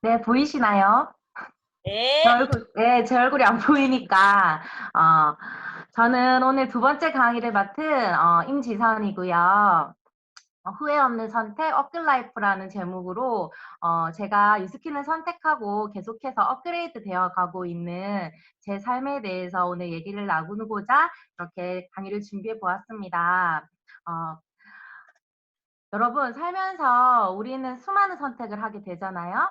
네, 보이시나요? 네. 제 얼굴이 안 보이니까, 어, 저는 오늘 두 번째 강의를 맡은, 임지선이고요. 후회 없는 선택, 업글라이프라는 제목으로, 제가 유스킨을 선택하고 계속해서 업그레이드 되어 가고 있는 제 삶에 대해서 오늘 얘기를 나누고자 이렇게 강의를 준비해 보았습니다. 어, 여러분, 살면서 우리는 수많은 선택을 하게 되잖아요.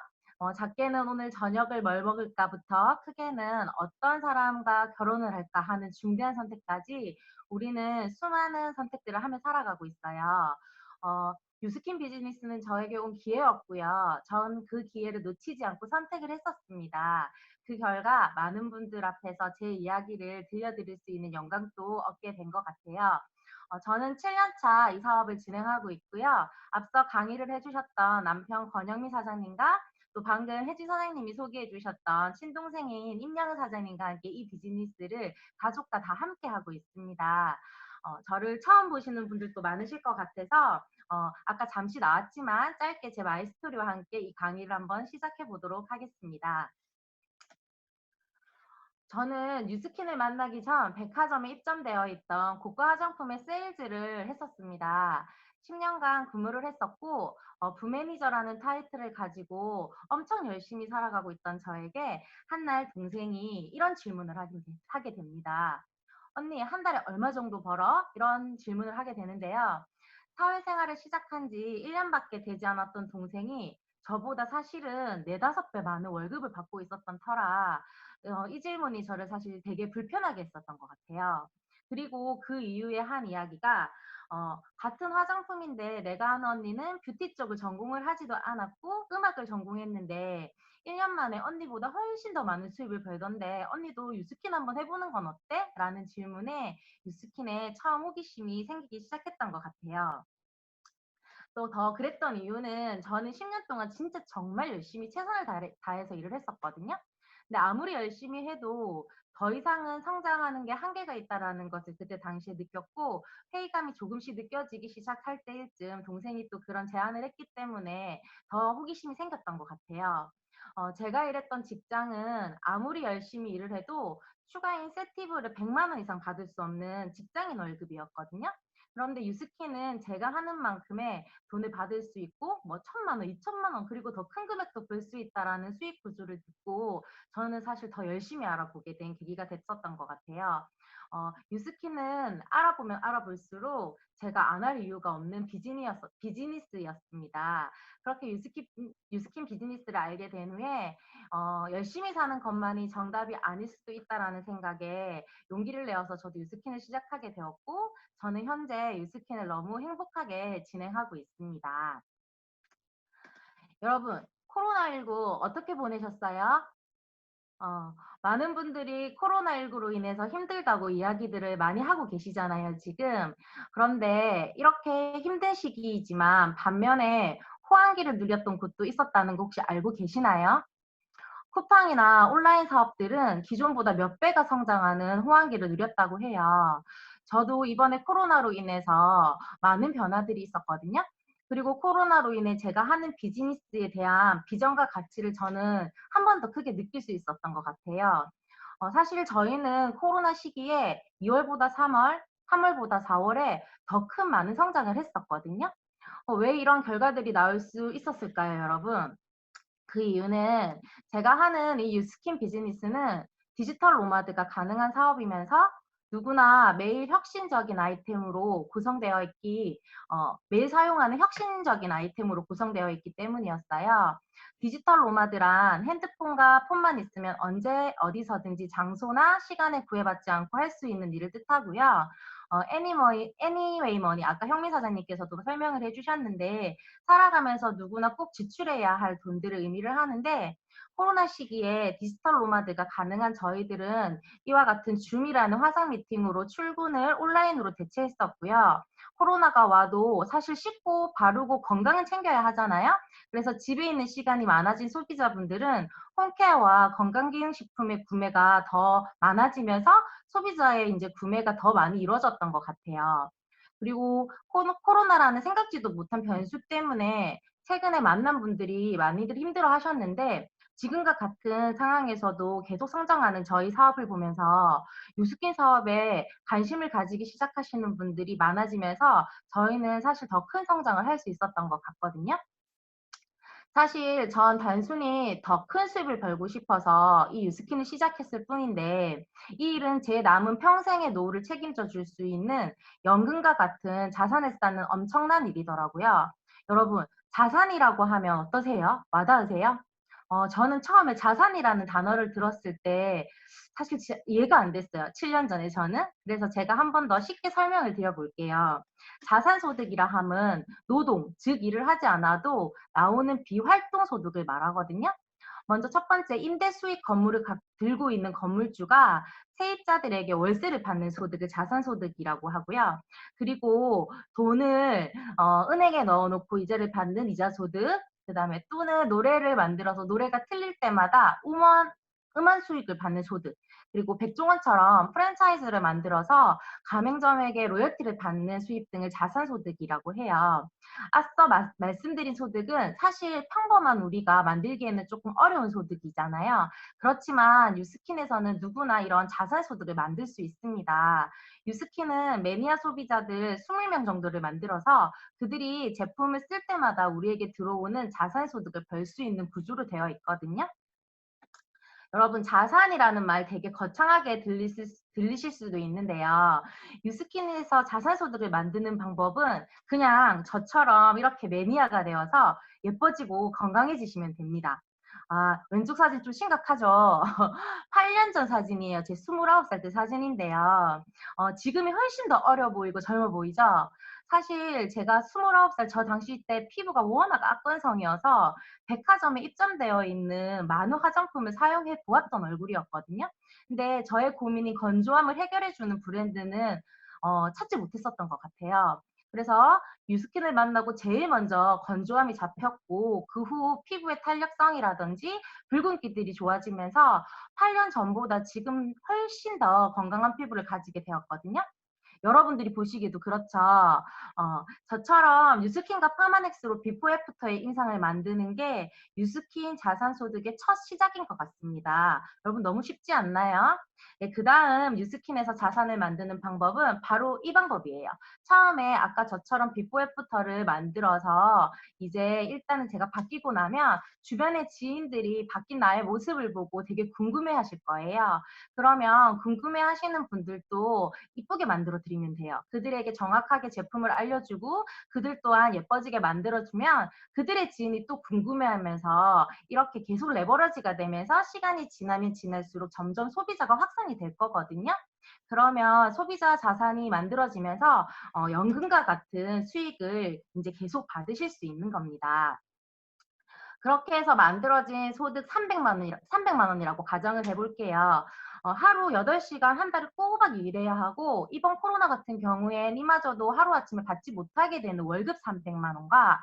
작게는 오늘 저녁을 뭘 먹을까부터 크게는 어떤 사람과 결혼을 할까 하는 중대한 선택까지 우리는 수많은 선택들을 하며 살아가고 있어요. 어, 뉴스킨 비즈니스는 저에게 온 기회였고요. 전 그 기회를 놓치지 않고 선택을 했었습니다. 그 결과 많은 분들 앞에서 제 이야기를 들려드릴 수 있는 영광도 얻게 된 것 같아요. 저는 7년 차 이 사업을 진행하고 있고요. 앞서 강의를 해주셨던 남편 권영미 사장님과 또 방금 혜지 선생님이 소개해 주셨던 친동생인 임영은 사장님과 함께 이 비즈니스를 가족과 다 함께 하고 있습니다. 저를 처음 보시는 분들도 많으실 것 같아서 아까 잠시 나왔지만 짧게 제 마이스토리와 함께 이 강의를 한번 시작해 보도록 하겠습니다. 저는 뉴스킨을 만나기 전 백화점에 입점되어 있던 고가 화장품의 세일즈를 했었습니다. 10년간 근무를 했었고 부매니저라는 타이틀을 가지고 엄청 열심히 살아가고 있던 저에게 한날 동생이 이런 질문을 하게 됩니다. 언니, 한 달에 얼마 정도 벌어? 이런 질문을 하게 되는데요. 사회생활을 시작한 지 1년밖에 되지 않았던 동생이 저보다 사실은 4~5배 많은 월급을 받고 있었던 터라 이 질문이 저를 사실 되게 불편하게 했었던 것 같아요. 그리고 그 이후에 한 이야기가 같은 화장품인데 내가 아는 언니는 뷰티 쪽을 전공을 하지도 않았고 음악을 전공했는데 1년 만에 언니보다 훨씬 더 많은 수입을 벌던데 언니도 유스킨 한번 해보는 건 어때? 라는 질문에 유스킨에 처음 호기심이 생기기 시작했던 것 같아요. 또 더 그랬던 이유는 저는 10년 동안 진짜 정말 열심히 최선을 다해서 일을 했었거든요. 근데 아무리 열심히 해도 더 이상은 성장하는 게 한계가 있다라는 것을 그때 당시에 느꼈고 회의감이 조금씩 느껴지기 시작할 때일쯤 동생이 또 그런 제안을 했기 때문에 더 호기심이 생겼던 것 같아요. 제가 일했던 직장은 아무리 열심히 일을 해도 추가 인센티브를 100만 원 이상 받을 수 없는 직장인 월급이었거든요. 그런데 유스키는 제가 하는 만큼의 돈을 받을 수 있고 뭐 1,000만 원, 2천만 원 그리고 더 큰 금액도 벌 수 있다라는 수익 구조를 듣고 저는 사실 더 열심히 알아보게 된 계기가 됐었던 것 같아요. 유스키는 알아보면 알아볼수록 제가 안 할 이유가 없는 비즈니스였습니다. 그렇게 유스킨 비즈니스를 알게 된 후에 열심히 사는 것만이 정답이 아닐 수도 있다라는 생각에 용기를 내어서 저도 유스킨을 시작하게 되었고 저는 현재 유스킨을 너무 행복하게 진행하고 있습니다. 여러분, 코로나19 어떻게 보내셨어요? 많은 분들이 코로나19로 인해서 힘들다고 이야기들을 많이 하고 계시잖아요, 지금. 그런데 이렇게 힘든 시기이지만 반면에 호황기를 누렸던 곳도 있었다는 거 혹시 알고 계시나요? 쿠팡이나 온라인 사업들은 기존보다 몇 배가 성장하는 호황기를 누렸다고 해요. 저도 이번에 코로나로 인해서 많은 변화들이 있었거든요. 그리고 코로나로 인해 제가 하는 비즈니스에 대한 비전과 가치를 저는 한 번 더 크게 느낄 수 있었던 것 같아요. 사실 저희는 코로나 시기에 2월보다 3월, 3월보다 4월에 더 큰 많은 성장을 했었거든요. 왜 이런 결과들이 나올 수 있었을까요, 여러분? 그 이유는 제가 하는 이 유스킨 비즈니스는 디지털 노마드가 가능한 사업이면서 누구나 매일 혁신적인 아이템으로 구성되어 매일 사용하는 혁신적인 아이템으로 구성되어 있기 때문이었어요. 디지털 노마드란 핸드폰과 폰만 있으면 언제 어디서든지 장소나 시간에 구애받지 않고 할 수 있는 일을 뜻하고요. anyway money, 아까 형민 사장님께서도 설명을 해주셨는데 살아가면서 누구나 꼭 지출해야 할 돈들을 의미를 하는데 코로나 시기에 디지털 노마드가 가능한 저희들은 이와 같은 줌이라는 화상 미팅으로 출근을 온라인으로 대체했었고요. 코로나가 와도 사실 씻고 바르고 건강은 챙겨야 하잖아요. 그래서 집에 있는 시간이 많아진 소비자분들은 홈케어와 건강기능식품의 구매가 더 많아지면서 소비자의 이제 구매가 더 많이 이루어졌던 것 같아요. 그리고 코로나라는 생각지도 못한 변수 때문에 최근에 만난 분들이 많이들 힘들어 하셨는데 지금과 같은 상황에서도 계속 성장하는 저희 사업을 보면서 뉴스킨 사업에 관심을 가지기 시작하시는 분들이 많아지면서 저희는 사실 더 큰 성장을 할 수 있었던 것 같거든요. 사실 전 단순히 더 큰 수입을 벌고 싶어서 이 뉴스킨을 시작했을 뿐인데 이 일은 제 남은 평생의 노후를 책임져 줄 수 있는 연금과 같은 자산을 쌓는 엄청난 일이더라고요. 여러분, 자산이라고 하면 어떠세요? 와닿으세요? 저는 처음에 자산이라는 단어를 들었을 때 사실 진짜 이해가 안 됐어요. 7년 전에 저는. 그래서 제가 한 번 더 쉽게 설명을 드려 볼게요. 자산소득이라 함은 노동, 즉 일을 하지 않아도 나오는 비활동 소득을 말하거든요. 먼저 첫 번째, 임대 수익 건물을 들고 있는 건물주가 세입자들에게 월세를 받는 소득을 자산소득이라고 하고요. 그리고 돈을 은행에 넣어놓고 이자를 받는 이자소득, 그다음에 또는 노래를 만들어서 노래가 틀릴 때마다 음원 수익을 받는 소득, 그리고 백종원처럼 프랜차이즈를 만들어서 가맹점에게 로열티를 받는 수입 등을 자산소득이라고 해요. 앞서 말씀드린 소득은 사실 평범한 우리가 만들기에는 조금 어려운 소득이잖아요. 그렇지만 뉴스킨에서는 누구나 이런 자산소득을 만들 수 있습니다. 뉴스킨은 매니아 소비자들 20명 정도를 만들어서 그들이 제품을 쓸 때마다 우리에게 들어오는 자산소득을 벌 수 있는 구조로 되어 있거든요. 여러분, 자산이라는 말 되게 거창하게 들리실 수도 있는데요. 뉴스킨에서 자산소득을 만드는 방법은 그냥 저처럼 이렇게 매니아가 되어서 예뻐지고 건강해지시면 됩니다. 아, 왼쪽 사진 좀 심각하죠? 8년 전 사진이에요. 제 29살 때 사진인데요. 지금이 훨씬 더 어려 보이고 젊어 보이죠? 사실 제가 29살 저 당시 때 피부가 워낙 악건성이어서 백화점에 입점되어 있는 많은 화장품을 사용해 보았던 얼굴이었거든요. 근데 저의 고민인 건조함을 해결해 주는 브랜드는 찾지 못했었던 것 같아요. 그래서 뉴스킨을 만나고 제일 먼저 건조함이 잡혔고 그 후 피부의 탄력성이라든지 붉은기들이 좋아지면서 8년 전보다 지금 훨씬 더 건강한 피부를 가지게 되었거든요. 여러분들이 보시기에도 그렇죠. 저처럼 뉴스킨과 파마넥스로 비포 애프터의 인상을 만드는 게 뉴스킨 자산소득의 첫 시작인 것 같습니다. 여러분 너무 쉽지 않나요? 네, 그다음 뉴스킨에서 자산을 만드는 방법은 바로 이 방법이에요. 처음에 아까 저처럼 비포 애프터를 만들어서 이제 일단은 제가 바뀌고 나면 주변의 지인들이 바뀐 나의 모습을 보고 되게 궁금해하실 거예요. 그러면 궁금해하시는 분들도 이쁘게 만들어 드리면 돼요. 그들에게 정확하게 제품을 알려주고 그들 또한 예뻐지게 만들어주면 그들의 지인이 또 궁금해하면서 이렇게 계속 레버러지가 되면서 시간이 지나면 지날수록 점점 소비자가 확산이 될 거거든요. 그러면 소비자 자산이 만들어지면서 연금과 같은 수익을 이제 계속 받으실 수 있는 겁니다. 그렇게 해서 만들어진 소득 300만 원이라고 가정을 해볼게요. 하루 8시간 한 달을 꼬박 일해야 하고 이번 코로나 같은 경우엔 이마저도 하루아침에 받지 못하게 되는 월급 300만 원과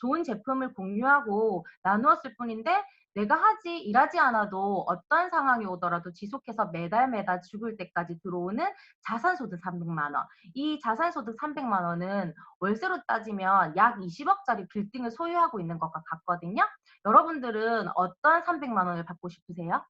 좋은 제품을 공유하고 나누었을 뿐인데 내가 일하지 않아도 어떤 상황이 오더라도 지속해서 매달 매달 죽을 때까지 들어오는 자산소득 300만 원. 이 자산소득 300만 원은 월세로 따지면 약 20억짜리 빌딩을 소유하고 있는 것과 같거든요. 여러분들은 어떤 300만 원을 받고 싶으세요?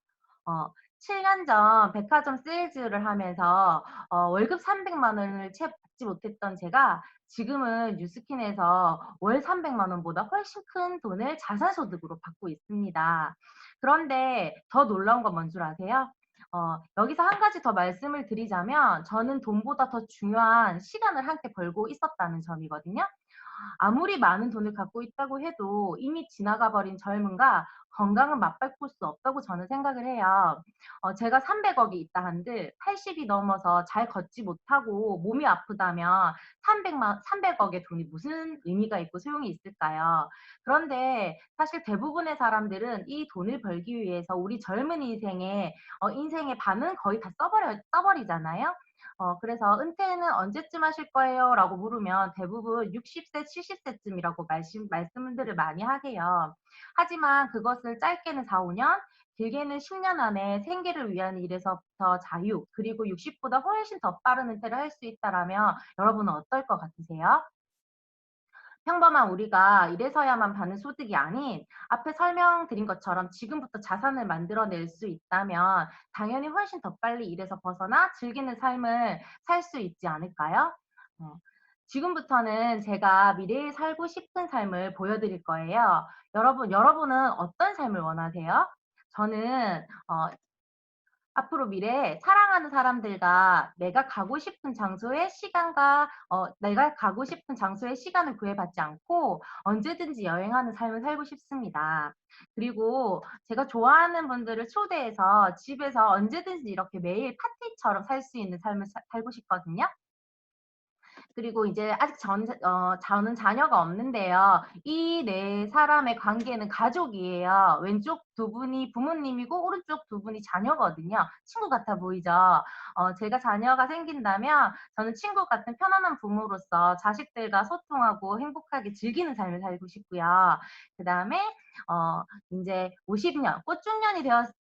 어, 7년 전 백화점 세일즈를 하면서 월급 300만 원을 채 받지 못했던 제가 지금은 뉴스킨에서 월 300만 원보다 훨씬 큰 돈을 자산소득으로 받고 있습니다. 그런데 더 놀라운 건 뭔 줄 아세요? 여기서 한 가지 더 말씀을 드리자면 저는 돈보다 더 중요한 시간을 함께 벌고 있었다는 점이거든요. 아무리 많은 돈을 갖고 있다고 해도 이미 지나가 버린 젊음과 건강은 맞바꿀 수 없다고 저는 생각을 해요. 제가 300억이 있다 한들 80이 넘어서 잘 걷지 못하고 몸이 아프다면 300억의 돈이 무슨 의미가 있고 소용이 있을까요? 그런데 사실 대부분의 사람들은 이 돈을 벌기 위해서 우리 젊은 인생의 반은 거의 다 써버리잖아요. 그래서 "은퇴는 언제쯤 하실 거예요?" 라고 물으면 대부분 60세, 70세쯤이라고 말씀들을 많이 하세요. 하지만 그것을 짧게는 4-5년, 길게는 10년 안에 생계를 위한 일에서부터 자유, 그리고 60보다 훨씬 더 빠른 은퇴를 할 수 있다라면 여러분은 어떨 것 같으세요? 평범한 우리가 이래서야만 받는 소득이 아닌 앞에 설명드린 것처럼 지금부터 자산을 만들어낼 수 있다면 당연히 훨씬 더 빨리 일에서 벗어나 즐기는 삶을 살 수 있지 않을까요? 어, 지금부터는 제가 미래에 살고 싶은 삶을 보여드릴 거예요. 여러분은 어떤 삶을 원하세요? 저는 앞으로 미래에 사랑하는 사람들과 내가 가고 싶은 장소에 시간을 구애받지 않고 언제든지 여행하는 삶을 살고 싶습니다. 그리고 제가 좋아하는 분들을 초대해서 집에서 언제든지 이렇게 매일 파티처럼 살 수 있는 삶을 살고 싶거든요. 그리고 이제 아직 저는 자녀가 없는데요. 이 네 사람의 관계는 가족이에요. 왼쪽 두 분이 부모님이고 오른쪽 두 분이 자녀거든요. 친구 같아 보이죠? 제가 자녀가 생긴다면 저는 친구 같은 편안한 부모로서 자식들과 소통하고 행복하게 즐기는 삶을 살고 싶고요. 그다음에 인제 50년 꽃중년이 되었을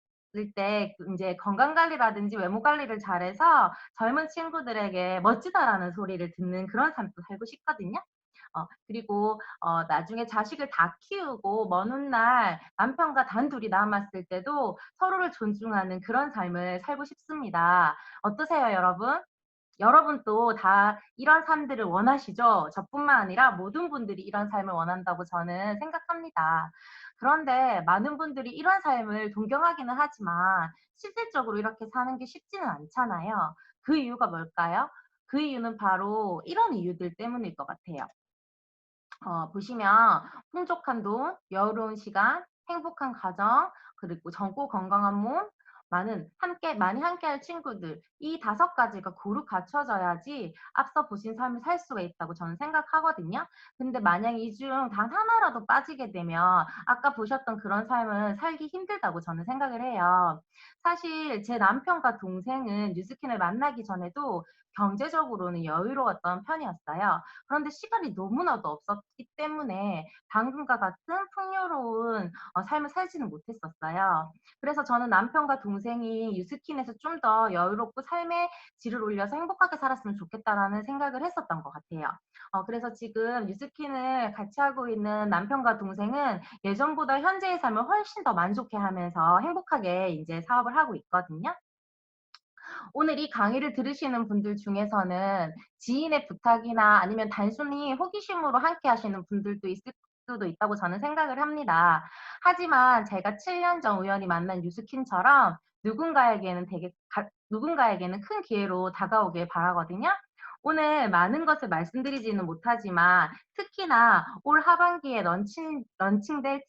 때 인제 건강 관리라든지 외모 관리를 잘해서 젊은 친구들에게 "멋지다."라는 소리를 듣는 그런 삶도 살고 싶거든요. 그리고 나중에 자식을 다 키우고 먼 훗날 남편과 단둘이 남았을 때도 서로를 존중하는 그런 삶을 살고 싶습니다. 어떠세요, 여러분? 여러분도 다 이런 삶들을 원하시죠? 저뿐만 아니라 모든 분들이 이런 삶을 원한다고 저는 생각합니다. 그런데 많은 분들이 이런 삶을 동경하기는 하지만 실질적으로 이렇게 사는 게 쉽지는 않잖아요. 그 이유가 뭘까요? 그 이유는 바로 이런 이유들 때문일 것 같아요. 보시면 풍족한 돈, 여유로운 시간, 행복한 가정, 그리고 젊고 건강한 몸, 많이 함께할 친구들, 이 5가지가 고루 갖춰져야지 앞서 보신 삶을 살 수가 있다고 저는 생각하거든요. 근데 만약 이 중 단 하나라도 빠지게 되면 아까 보셨던 그런 삶은 살기 힘들다고 저는 생각을 해요. 사실 제 남편과 동생은 뉴스킨을 만나기 전에도 경제적으로는 여유로웠던 편이었어요. 그런데 시간이 너무나도 없었기 때문에 방금과 같은 풍요로운 삶을 살지는 못했었어요. 그래서 저는 남편과 동생이 유스킨에서 좀 더 여유롭고 삶의 질을 올려서 행복하게 살았으면 좋겠다라는 생각을 했었던 것 같아요. 그래서 지금 유스킨을 같이 하고 있는 남편과 동생은 예전보다 현재의 삶을 훨씬 더 만족해하면서 행복하게 이제 사업을 하고 있거든요. 오늘 이 강의를 들으시는 분들 중에서는 지인의 부탁이나 아니면 단순히 호기심으로 함께 하시는 분들도 있을 수도 있다고 저는 생각을 합니다. 하지만 제가 7년 전 우연히 만난 유스킨처럼 누군가에게는 큰 기회로 다가오길 바라거든요. 오늘 많은 것을 말씀드리지는 못하지만 특히나 올 하반기에 런칭될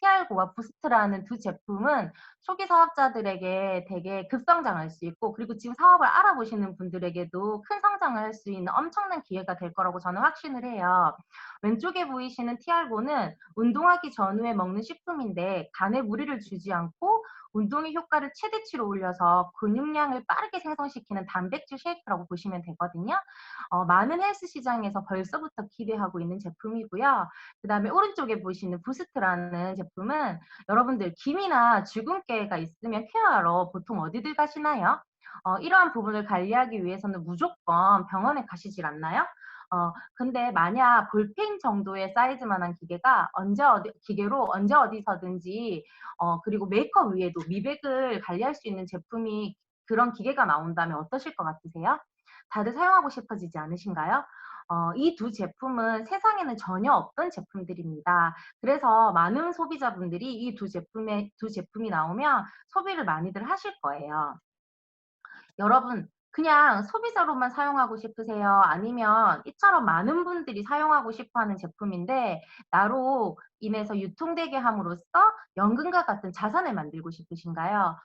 티알고와 부스트라는 두 제품은 초기 사업자들에게 되게 급성장할 수 있고, 그리고 지금 사업을 알아보시는 분들에게도 큰 성장을 할 수 있는 엄청난 기회가 될 거라고 저는 확신을 해요. 왼쪽에 보이시는 티알고는 운동하기 전후에 먹는 식품인데 간에 무리를 주지 않고 운동의 효과를 최대치로 올려서 근육량을 빠르게 생성시키는 단백질 쉐이크라고 보시면 되거든요. 많은 헬스 시장에서 벌써부터 기대하고 있는 제품이고요. 그다음에 오른쪽에 보시는 부스트라는 제품은 여러분들 김이나 주근깨가 있으면 케어하러 보통 어디들 가시나요? 이러한 부분을 관리하기 위해서는 무조건 병원에 가시질 않나요? 근데 만약 볼펜 정도의 사이즈만한 기계로 언제 어디서든지 그리고 메이크업 위에도 미백을 관리할 수 있는 제품이 그런 기계가 나온다면 어떠실 것 같으세요? 다들 사용하고 싶어지지 않으신가요? 이 두 제품은 세상에는 전혀 없던 제품들입니다. 그래서 많은 소비자분들이 이 두 제품이 나오면 소비를 많이들 하실 거예요. 여러분, 그냥 소비자로만 사용하고 싶으세요? 아니면 이처럼 많은 분들이 사용하고 싶어 하는 제품인데 나로 인해서 유통되게 함으로써 연금과 같은 자산을 만들고 싶으신가요?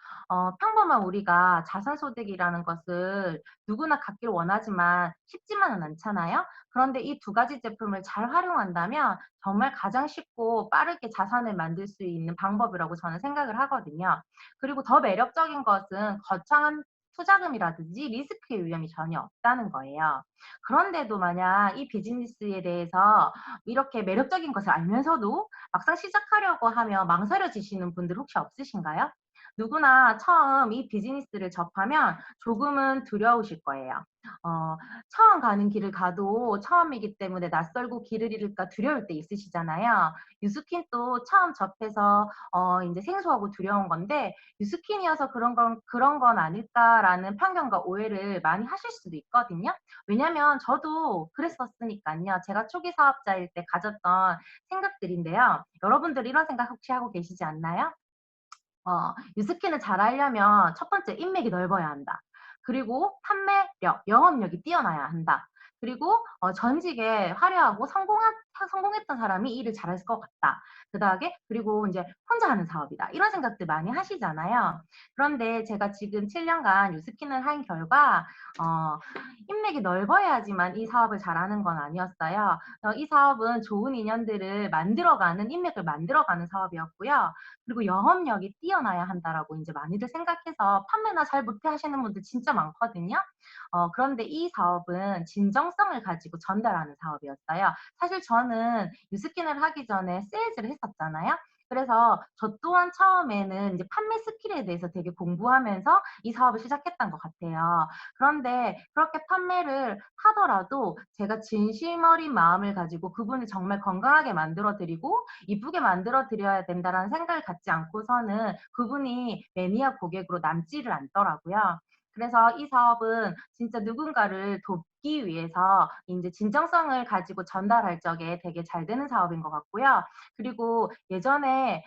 평범한 우리가 자산소득이라는 것을 누구나 갖기를 원하지만 쉽지만은 않잖아요. 그런데 이 2가지 제품을 잘 활용한다면 정말 가장 쉽고 빠르게 자산을 만들 수 있는 방법이라고 저는 생각을 하거든요. 그리고 더 매력적인 것은 거창한 투자금이라든지 리스크의 위험이 전혀 없다는 거예요. 그런데도 만약 이 비즈니스에 대해서 이렇게 매력적인 것을 알면서도 막상 시작하려고 하면 망설여지시는 분들 혹시 없으신가요? 누구나 처음 이 비즈니스를 접하면 조금은 두려우실 거예요. 어 처음 가는 길을 가도 처음이기 때문에 낯설고 길을 잃을까 두려울 때 있으시잖아요. 뉴스킨도 처음 접해서 인제 생소하고 두려운 건데 '뉴스킨이어서 그런 건 아닐까.'라는 편견과 오해를 많이 하실 수도 있거든요. 왜냐면 저도 그랬었으니깐요. 제가 초기 사업자일 때 가졌던 생각들인데요. 여러분들 이런 생각 혹시 하고 계시지 않나요? 뉴스킨을 잘하려면 첫 번째 인맥이 넓어야 한다. 그리고 판매력, 영업력이 뛰어나야 한다. 그리고 전직에 화려하고 성공했던 사람이 일을 잘할 것 같다. 그다음에 그리고 인제 '혼자 하는 사업이다.' 이런 생각들 많이 하시잖아요. 그런데 제가 지금 7 년간 뉴스킨을 한 결과 어 인맥이 넓어야지만 이 사업을 잘하는 건 아니었어요. 이 사업은 좋은 인연들을 만들어가는 인맥을 만들어가는 사업이었고요. 그리고 '영업력이 뛰어나야 한다.'라고 인제 많이들 생각해서 판매나 잘 못해 하시는 분들 진짜 많거든요. 그런데 이 사업은 진정성을 가지고 전달하는 사업이었어요. 사실 저는 뉴스킨을 하기 전에 세일즈를 했었잖아요. 그래서 저 또한 처음에는 인제 판매 스킬에 대해서 되게 공부하면서 이 사업을 시작했던 것 같아요. 그런데 그렇게 판매를 하더라도 제가 진심 어린 마음을 가지고 그분을 정말 건강하게 만들어 드리고 이쁘게 만들어 드려야 된다라는 생각을 갖지 않고서는 그분이 매니아 고객으로 남지를 않더라고요. 그래서 이 사업은 진짜 누군가를 돕기 위해서 인제 진정성을 가지고 전달할 적에 되게 잘 되는 사업인 것 같고요. 그리고 예전에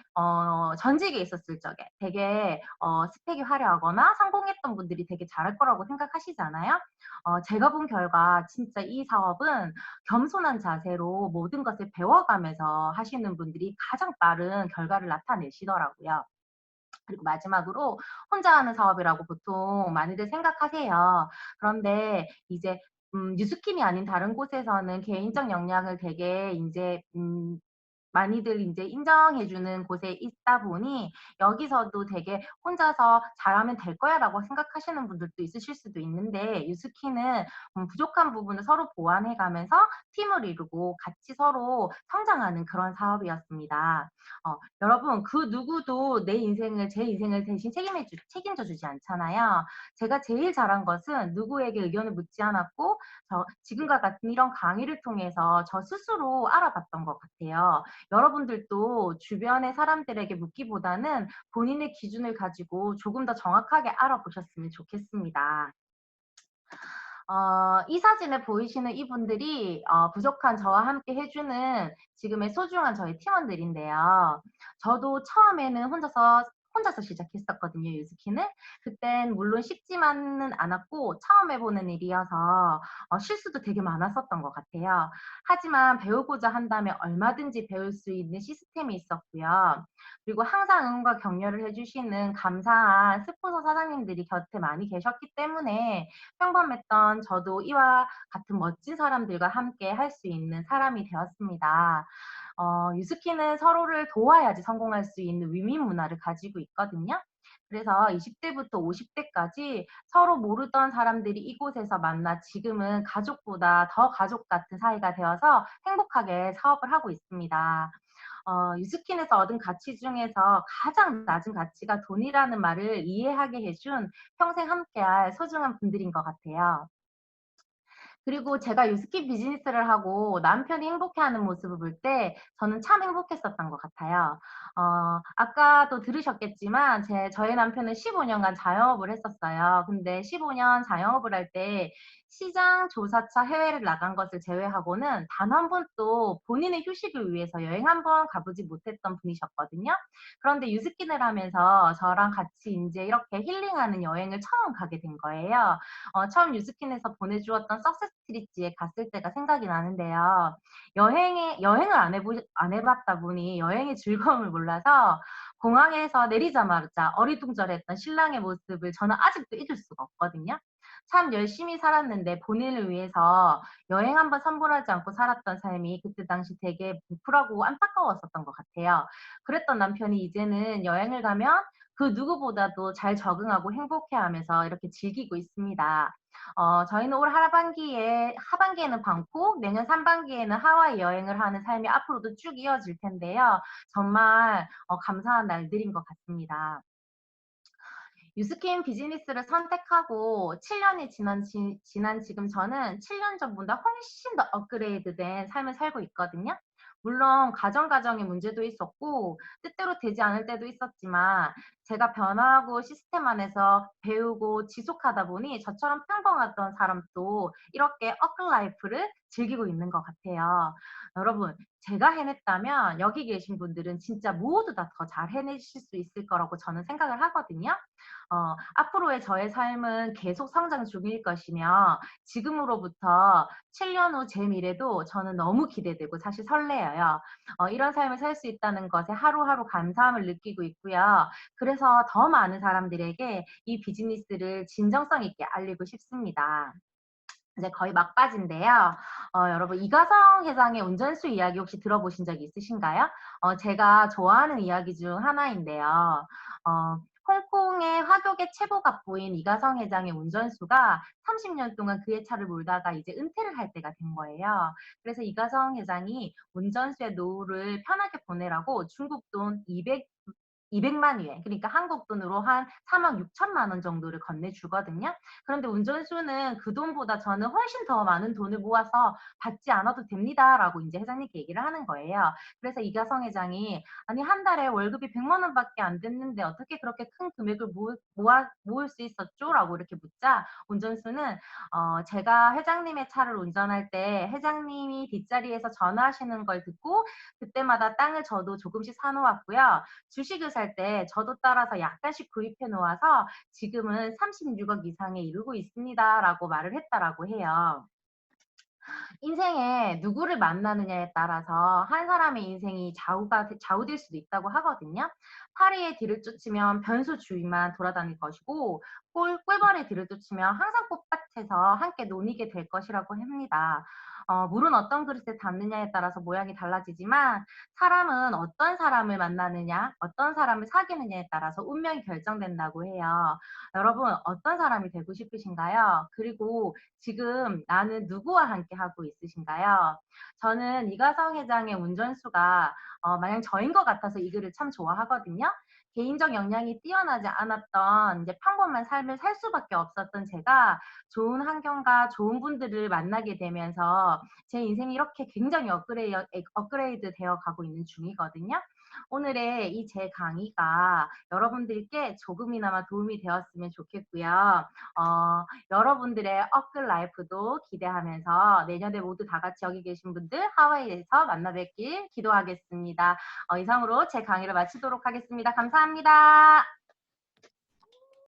전직에 있었을 적에 되게 스펙이 화려하거나 성공했던 분들이 되게 잘할 거라고 생각하시잖아요. 제가 본 결과 진짜 이 사업은 겸손한 자세로 모든 것을 배워가면서 하시는 분들이 가장 빠른 결과를 나타내시더라고요. 그리고 마지막으로 혼자 하는 사업이라고 보통 많이들 생각하세요. 그런데 이제 뉴스킨이 아닌 다른 곳에서는 개인적 역량을 되게 인제 많이들 인제 인정해 주는 곳에 있다 보니 여기서도 되게 '혼자서 잘하면 될 거야.'라고 생각하시는 분들도 있으실 수도 있는데 유스킨은 부족한 부분을 서로 보완해 가면서 팀을 이루고 같이 서로 성장하는 그런 사업이었습니다. 여러분 그 누구도 제 인생을 대신 책임져 주지 않잖아요. 제가 제일 잘한 것은 누구에게 의견을 묻지 않았고 지금과 같은 이런 강의를 통해서 저 스스로 알아봤던 것 같아요. 여러분들도 주변의 사람들에게 묻기보다는 본인의 기준을 가지고 조금 더 정확하게 알아보셨으면 좋겠습니다. 이 사진에 보이시는 이분들이 부족한 저와 함께 해 주는 지금의 소중한 저희 팀원들인데요. 저도 처음에는 혼자서 시작했었거든요, 유스킨을. 그땐 물론 쉽지만은 않았고 처음 해 보는 일이어서 실수도 되게 많았었던 것 같아요. 하지만 배우고자 한다면 얼마든지 배울 수 있는 시스템이 있었고요. 그리고 항상 응원과 격려를 해 주시는 감사한 스폰서 사장님들이 곁에 많이 계셨기 때문에 평범했던 저도 이와 같은 멋진 사람들과 함께 할 수 있는 사람이 되었습니다. 유스키는 서로를 도와야지 성공할 수 있는 윈윈 문화를 가지고 있거든요. 그래서 20 대부터 50 대까지 서로 모르던 사람들이 이곳에서 만나 지금은 가족보다 더 가족 같은 사이가 되어서 행복하게 사업을 하고 있습니다. 유스킨에서 얻은 가치 중에서 가장 낮은 가치가 돈이라는 말을 이해하게 해준 평생 함께할 소중한 분들인 것 같아요. 그리고 제가 유스킨 비즈니스를 하고 남편이 행복해하는 모습을 볼 때 저는 참 행복했었던 것 같아요. 아까도 들으셨겠지만 저희 남편은 15 년간 자영업을 했었어요. 근데 15년 자영업을 할 때 시장 조사차 해외를 나간 것을 제외하고는 단 한 번도 본인의 휴식을 위해서 여행 한 번 가 보지 못했던 분이셨거든요. 그런데 유스킨을 하면서 저랑 같이 인제 이렇게 힐링하는 여행을 처음 가게 된 거예요. 처음 뉴스킨에서 보내주었던 석세스 트립지에 갔을 때가 생각이 나는데요. 여행을 안 해봤다 보니 여행의 즐거움을 몰라서 공항에서 내리자마자 어리둥절했던 신랑의 모습을 저는 아직도 잊을 수가 없거든요. 참 열심히 살았는데 본인을 위해서 여행 한번 선물하지 않고 살았던 삶이 그때 당시 되게 뭉클하고 안타까웠었던 것 같아요. 그랬던 남편이 이제는 여행을 가면 그 누구보다도 잘 적응하고 행복해하면서 이렇게 즐기고 있습니다. 저희는 올 하반기에는 방콕, 내년 상반기에는 하와이 여행을 하는 삶이 앞으로도 쭉 이어질 텐데요. 정말 감사한 날들인 것 같습니다. 유스케인 비즈니스를 선택하고 7년이 지난 지금 저는 7년 전보다 훨씬 더 업그레이드된 삶을 살고 있거든요. 물론 가정의 문제도 있었고 뜻대로 되지 않을 때도 있었지만 제가 변화하고 시스템 안에서 배우고 지속하다 보니 저처럼 평범했던 사람도 이렇게 업글 라이프를 즐기고 있는 것 같아요. 여러분, 제가 해냈다면 여기 계신 분들은 진짜 모두 다 더 잘 해내실 수 있을 거라고 저는 생각을 하거든요. 앞으로의 저의 삶은 계속 성장 중일 것이며 지금으로부터 7년 후 제 미래도 저는 너무 기대되고 사실 설레어요. 이런 삶을 살 수 있다는 것에 하루하루 감사함을 느끼고 있고요. 그래서 더 많은 사람들에게 이 비즈니스를 진정성 있게 알리고 싶습니다. 이제 거의 막바지인데요. 여러분 이가성 회장의 운전수 이야기 혹시 들어보신 적 있으신가요? 제가 좋아하는 이야기 중 하나인데요. 어, 홍콩의 화교계 최고 갑부인 이가성 회장의 운전수가 30년 동안 그의 차를 몰다가 이제 은퇴를 할 때가 된 거예요. 그래서 이가성 회장이 운전수의 노후를 편하게 보내라고 중국 돈 200만 위엔, 그러니까 한국 돈으로 한 3억 6천만 원 정도를 건네주거든요. 그런데 운전수는 그 돈보다 저는 훨씬 더 많은 돈을 모아서 받지 않아도 됩니다라고 이제 회장님께 얘기를 하는 거예요. 그래서 이가성 회장이 아니 한 달에 월급이 100만 원밖에 안 됐는데 어떻게 그렇게 큰 금액을 모을 수 있었죠? 라고 이렇게 묻자 운전수는 제가 회장님의 차를 운전할 때 회장님이 뒷자리에서 전화하시는 걸 듣고 그때마다 땅을 저도 조금씩 사놓았고요. 주식을 살 때 저도 따라서 약간씩 구입해 놓아서 지금은 36억 이상에 이르고 있습니다라고 말을 했다라고 해요. 인생에 누구를 만나느냐에 따라서 한 사람의 인생이 좌우될 수도 있다고 하거든요. 파리의 뒤를 쫓으면 변수 주위만 돌아다닐 것이고 꿀벌의 뒤를 쫓으면 항상 꽃밭에서 함께 논이게 될 것이라고 합니다. 물은 어떤 그릇에 담느냐에 따라서 모양이 달라지지만 사람은 어떤 사람을 만나느냐, 어떤 사람을 사귀느냐에 따라서 운명이 결정된다고 해요. 여러분 어떤 사람이 되고 싶으신가요? 그리고 지금 나는 누구와 함께 하고 있으신가요? 저는 이가성 회장의 운전수가 마냥 저인 것 같아서 이 글을 참 좋아하거든요. 개인적 역량이 뛰어나지 않았던 이제 평범한 삶을 살 수밖에 없었던 제가 좋은 환경과 좋은 분들을 만나게 되면서 제 인생이 이렇게 굉장히 업그레이드 되어 가고 있는 중이거든요. 오늘의 이 제 강의가 여러분들께 조금이나마 도움이 되었으면 좋겠고요. 여러분들의 업글 라이프도 기대하면서 내년에 모두 다 같이 여기 계신 분들 하와이에서 만나 뵙길 기도하겠습니다. 이상으로 제 강의를 마치도록 하겠습니다. 감사합니다.